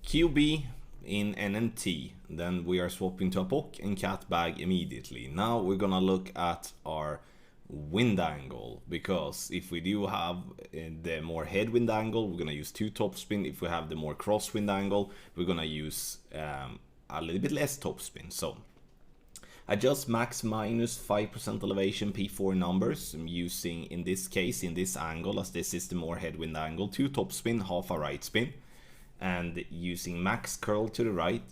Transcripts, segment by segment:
QB in NNT, then we are swapping to a pock and cat bag immediately. Now we're gonna look at our wind angle, because if we do have the more headwind angle, we're gonna use 2 topspin. If we have the more crosswind angle, we're gonna use a little bit less topspin. So adjust max minus 5% elevation P4 numbers. I'm using, in this case, in this angle, as this is the more headwind angle, 2 topspin, half a right spin, and using max curl to the right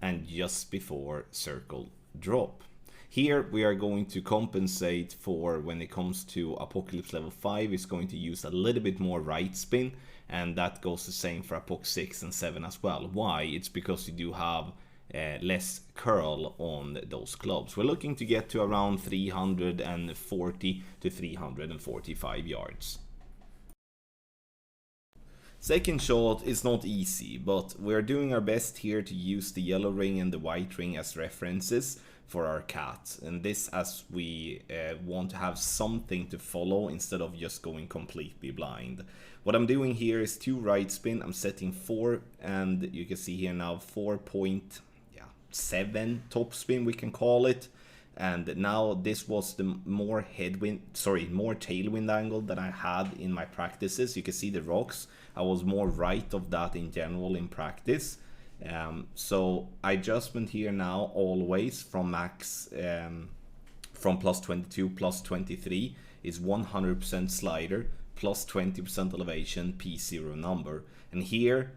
and just before circle drop. Here we are going to compensate for, when it comes to Apocalypse level 5, is going to use a little bit more right spin, and that goes the same for Apoc 6 and 7 as well. Why? It's because you do have less curl on those clubs. We're looking to get to around 340 to 345 yards. Second shot is not easy, but we're doing our best here to use the yellow ring and the white ring as references for our cat, and this as we want to have something to follow instead of just going completely blind. What I'm doing here is 2 right spin. I'm setting 4, and you can see here now 4.7 top spin, we can call it. And now this was the more tailwind angle that I had in my practices. You can see the rocks, I was more right of that in general in practice. So adjustment here now always from max, from plus 22 plus 23 is 100% slider plus 20% elevation P0 number. And here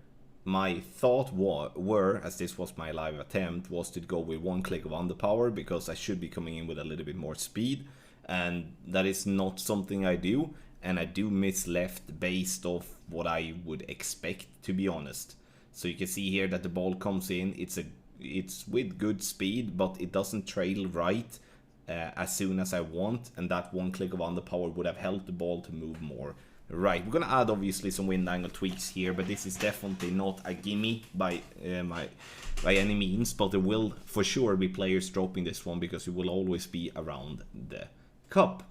my thought were, as this was my live attempt, was to go with 1 click of underpower, because I should be coming in with a little bit more speed, and that is not something I do, and I do miss left based off what I would expect, to be honest. So you can see here that the ball comes in, it's with good speed, but it doesn't trail right as soon as I want, and that 1 click of underpower would have helped the ball to move more right. We're gonna add obviously some wind angle tweaks here, but this is definitely not a gimme by any means, but there will for sure be players dropping this one, because it will always be around the cup.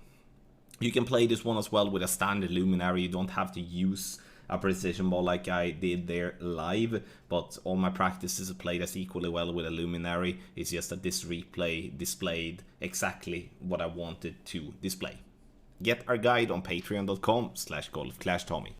You can play this one as well with a standard luminary. You don't have to use a precision ball like I did there live, but all my practices are played as equally well with a luminary. It's just that this replay displayed exactly what I wanted to display. Get our guide on patreon.com/golfclashtommy.